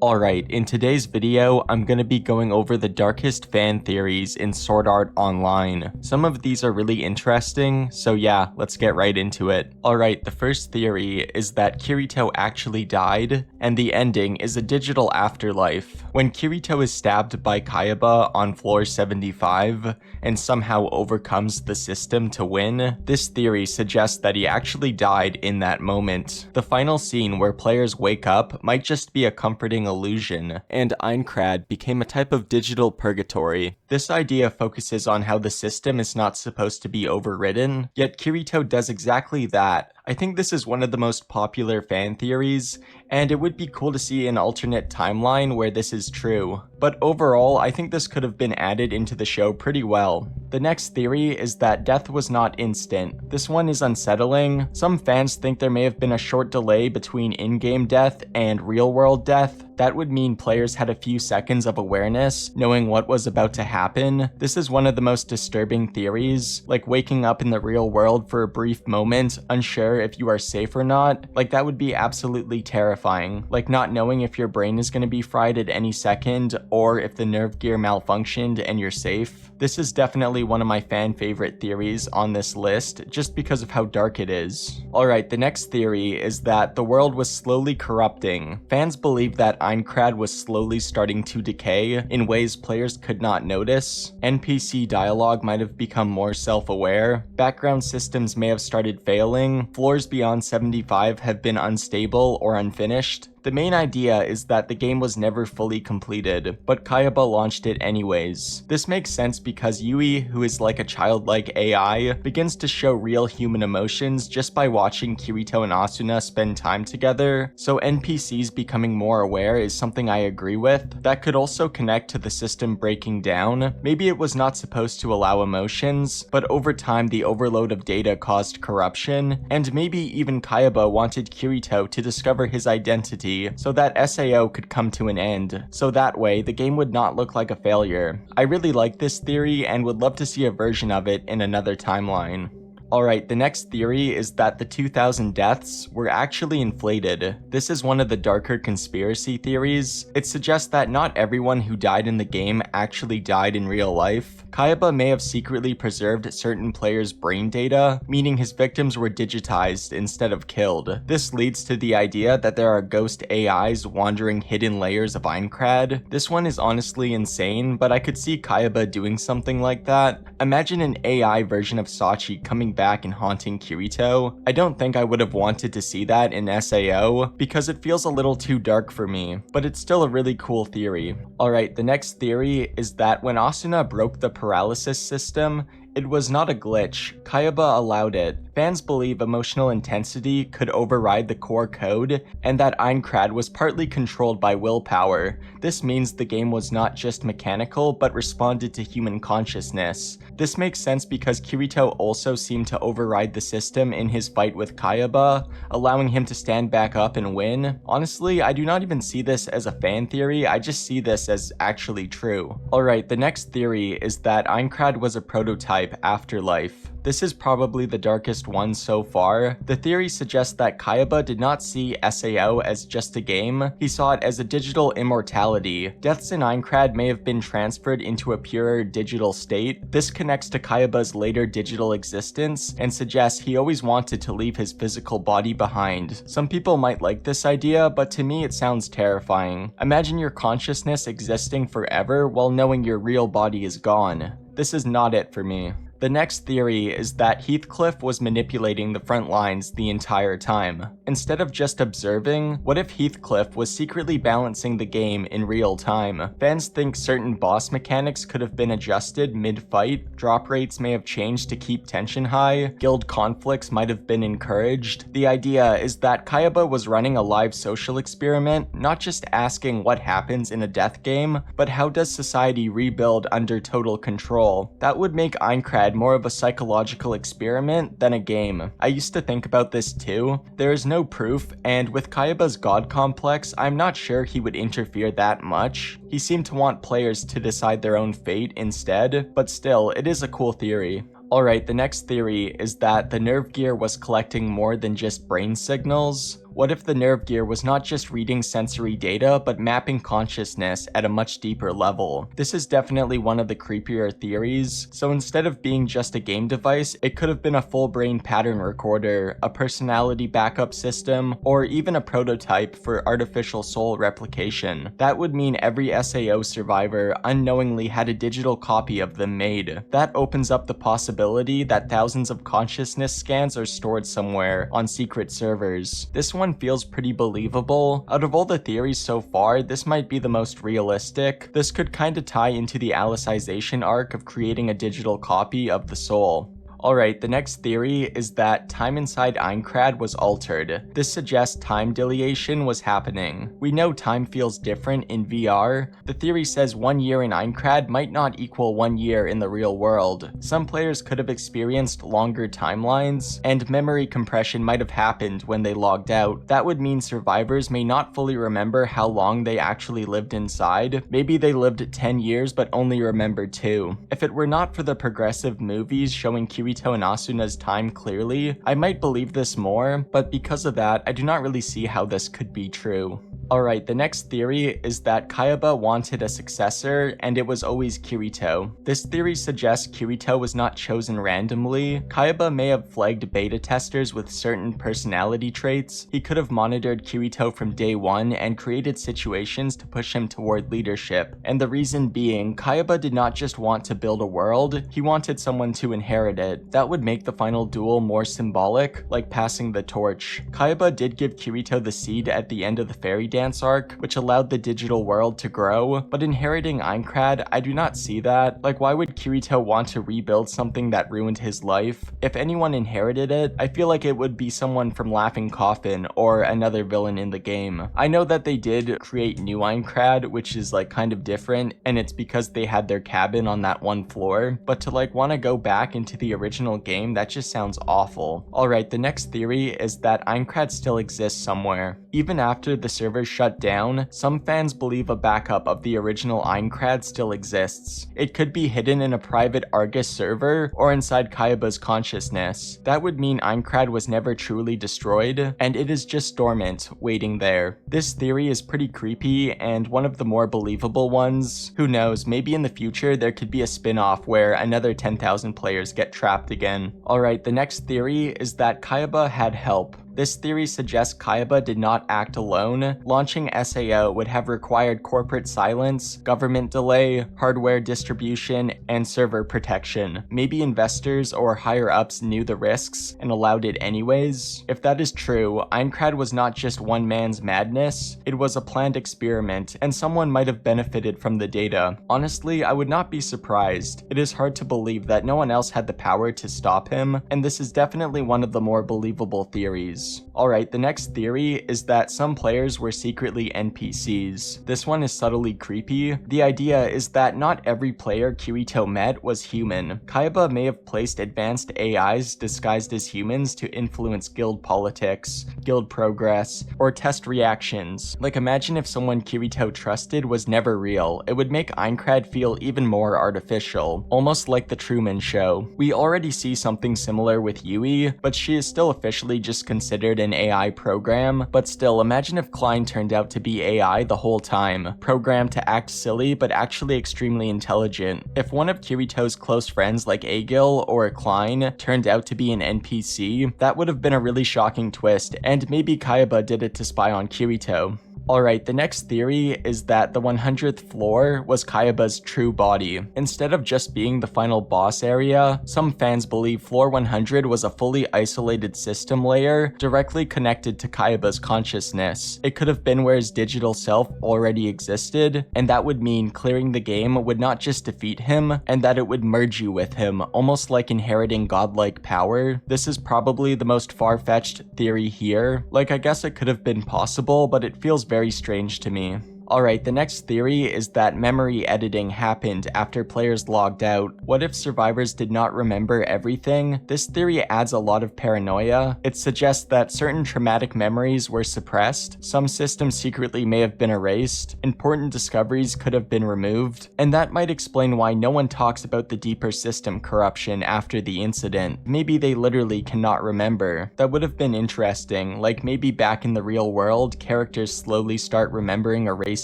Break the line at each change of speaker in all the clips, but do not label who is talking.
Alright, in today's video, I'm gonna be going over the darkest fan theories in Sword Art Online. Some of these are really interesting, so yeah, let's get right into it. Alright, the first theory is that Kirito actually died, and the ending is a digital afterlife. When Kirito is stabbed by Kayaba on floor 75, and somehow overcomes the system to win, this theory suggests that he actually died in that moment. The final scene where players wake up might just be a comforting illusion, and Aincrad became a type of digital purgatory. This idea focuses on how the system is not supposed to be overridden, yet Kirito does exactly that. I think this is one of the most popular fan theories, and it would be cool to see an alternate timeline where this is true. But overall, I think this could have been added into the show pretty well. The next theory is that death was not instant. This one is unsettling. Some fans think there may have been a short delay between in-game death and real-world death. That would mean players had a few seconds of awareness, knowing what was about to happen. This is one of the most disturbing theories, like waking up in the real world for a brief moment, unsure if you are safe or not. Like, that would be absolutely terrifying. Like not knowing if your brain is going to be fried at any second, or if the nerve gear malfunctioned and you're safe. This is definitely one of my fan favorite theories on this list, just because of how dark it is. Alright, the next theory is that the world was slowly corrupting. Fans believe that Aincrad was slowly starting to decay in ways players could not notice. NPC dialogue might have become more self-aware. Background systems may have started failing. Floors beyond 75 have been unstable or unfinished. The main idea is that the game was never fully completed, but Kayaba launched it anyways. This makes sense because Yui, who is like a childlike AI, begins to show real human emotions just by watching Kirito and Asuna spend time together, so NPCs becoming more aware is something I agree with. That could also connect to the system breaking down. Maybe it was not supposed to allow emotions, but over time the overload of data caused corruption, and maybe even Kayaba wanted Kirito to discover his identity so that SAO could come to an end, so that way the game would not look like a failure. I really like this theory and would love to see a version of it in another timeline. Alright, the next theory is that the 2000 deaths were actually inflated. This is one of the darker conspiracy theories. It suggests that not everyone who died in the game actually died in real life. Kayaba may have secretly preserved certain players' brain data, meaning his victims were digitized instead of killed. This leads to the idea that there are ghost AIs wandering hidden layers of Aincrad. This one is honestly insane, but I could see Kayaba doing something like that. Imagine an AI version of Sachi coming back and haunting Kirito. I don't think I would have wanted to see that in SAO, because it feels a little too dark for me, but it's still a really cool theory. Alright, the next theory is that when Asuna broke the paralysis system, it was not a glitch. Kayaba allowed it. Fans believe emotional intensity could override the core code, and that Aincrad was partly controlled by willpower. This means the game was not just mechanical, but responded to human consciousness. This makes sense because Kirito also seemed to override the system in his fight with Kayaba, allowing him to stand back up and win. Honestly, I do not even see this as a fan theory, I just see this as actually true. Alright, the next theory is that Aincrad was a prototype afterlife. This is probably the darkest one so far. The theory suggests that Kayaba did not see SAO as just a game, he saw it as a digital immortality. Deaths in Aincrad may have been transferred into a purer digital state. This connects to Kayaba's later digital existence and suggests he always wanted to leave his physical body behind. Some people might like this idea, but to me it sounds terrifying. Imagine your consciousness existing forever while knowing your real body is gone. This is not it for me. The next theory is that Heathcliff was manipulating the front lines the entire time. Instead of just observing, what if Heathcliff was secretly balancing the game in real time? Fans think certain boss mechanics could have been adjusted mid-fight, drop rates may have changed to keep tension high, guild conflicts might have been encouraged. The idea is that Kayaba was running a live social experiment, not just asking what happens in a death game, but how does society rebuild under total control. That would make Aincrad more of a psychological experiment than a game. I used to think about this too. There is no proof, and with Kayaba's god complex, I'm not sure he would interfere that much. He seemed to want players to decide their own fate instead, but still, it is a cool theory. Alright, the next theory is that the nerve gear was collecting more than just brain signals. What if the nerve gear was not just reading sensory data, but mapping consciousness at a much deeper level? This is definitely one of the creepier theories. So instead of being just a game device, it could have been a full brain pattern recorder, a personality backup system, or even a prototype for artificial soul replication. That would mean every SAO survivor unknowingly had a digital copy of them made. That opens up the possibility that thousands of consciousness scans are stored somewhere on secret servers. This one feels pretty believable. Out of all the theories so far, this might be the most realistic. This could kinda tie into the Alicization arc of creating a digital copy of the soul. Alright, the next theory is that time inside Aincrad was altered. This suggests time dilation was happening. We know time feels different in VR. The theory says 1 year in Aincrad might not equal 1 year in the real world. Some players could have experienced longer timelines, and memory compression might have happened when they logged out. That would mean survivors may not fully remember how long they actually lived inside. Maybe they lived 10 years but only remembered 2. If it were not for the progressive movies showing Kirito and Asuna's time clearly, I might believe this more, but because of that, I do not really see how this could be true. Alright, the next theory is that Kayaba wanted a successor, and it was always Kirito. This theory suggests Kirito was not chosen randomly. Kayaba may have flagged beta testers with certain personality traits. He could have monitored Kirito from day one and created situations to push him toward leadership. And the reason being, Kayaba did not just want to build a world, he wanted someone to inherit it. That would make the final duel more symbolic, like passing the torch. Kayaba did give Kirito the seed at the end of the fairy dance arc, which allowed the digital world to grow, but inheriting Aincrad, I do not see that. Like, why would Kirito want to rebuild something that ruined his life? If anyone inherited it, I feel like it would be someone from Laughing Coffin or another villain in the game. I know that they did create new Aincrad, which is like kind of different, and it's because they had their cabin on that one floor, but to like want to go back into the original game, that just sounds awful. Alright, the next theory is that Aincrad still exists somewhere. Even after the servers shut down, some fans believe a backup of the original Aincrad still exists. It could be hidden in a private Argus server or inside Kayaba's consciousness. That would mean Aincrad was never truly destroyed, and it is just dormant, waiting there. This theory is pretty creepy and one of the more believable ones. Who knows, maybe in the future there could be a spin-off where another 10,000 players get trapped again. Alright, the next theory is that Kayaba had help. This theory suggests Kayaba did not act alone. Launching SAO would have required corporate silence, government delay, hardware distribution, and server protection. Maybe investors or higher-ups knew the risks and allowed it anyways. If that is true, Aincrad was not just one man's madness, it was a planned experiment, and someone might have benefited from the data. Honestly, I would not be surprised. It is hard to believe that no one else had the power to stop him, and this is definitely one of the more believable theories. Alright, the next theory is that some players were secretly NPCs. This one is subtly creepy. The idea is that not every player Kirito met was human. Kayaba may have placed advanced AIs disguised as humans to influence guild politics, guild progress, or test reactions. Like, imagine if someone Kirito trusted was never real. It would make Aincrad feel even more artificial, almost like the Truman Show. We already see something similar with Yui, but she is still officially just considered an AI program. But still, imagine if Klein turned out to be AI the whole time, programmed to act silly but actually extremely intelligent. If one of Kirito's close friends like Agil or Klein turned out to be an NPC, that would have been a really shocking twist, and maybe Kayaba did it to spy on Kirito. Alright, the next theory is that the 100th floor was Kayaba's true body. Instead of just being the final boss area, some fans believe floor 100 was a fully isolated system layer directly connected to Kayaba's consciousness. It could have been where his digital self already existed, and that would mean clearing the game would not just defeat him, and that it would merge you with him, almost like inheriting godlike power. This is probably the most far-fetched theory here. Like, I guess it could have been possible, but it feels very strange to me. Alright, the next theory is that memory editing happened after players logged out. What if survivors did not remember everything? This theory adds a lot of paranoia. It suggests that certain traumatic memories were suppressed, some systems secretly may have been erased, important discoveries could have been removed, and that might explain why no one talks about the deeper system corruption after the incident. Maybe they literally cannot remember. That would have been interesting, like maybe back in the real world, characters slowly start remembering erased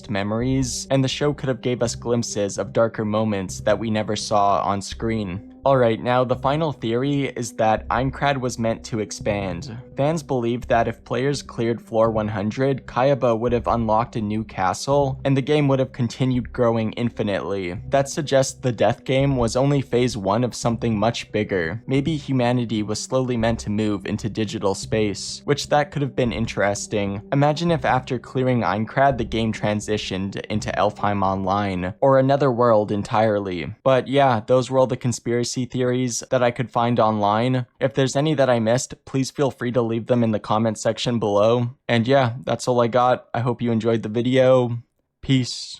memories, and the show could have gave us glimpses of darker moments that we never saw on screen. Alright, now the final theory is that Aincrad was meant to expand. Fans believe that if players cleared floor 100, Kayaba would have unlocked a new castle, and the game would have continued growing infinitely. That suggests the death game was only phase 1 of something much bigger. Maybe humanity was slowly meant to move into digital space, which that could have been interesting. Imagine if after clearing Aincrad the game transitioned into Elfheim Online, or another world entirely. But yeah, those were all the conspiracy theories that I could find online. If there's any that I missed, please feel free to leave them in the comment section below. And yeah, that's all I got. I hope you enjoyed the video. Peace.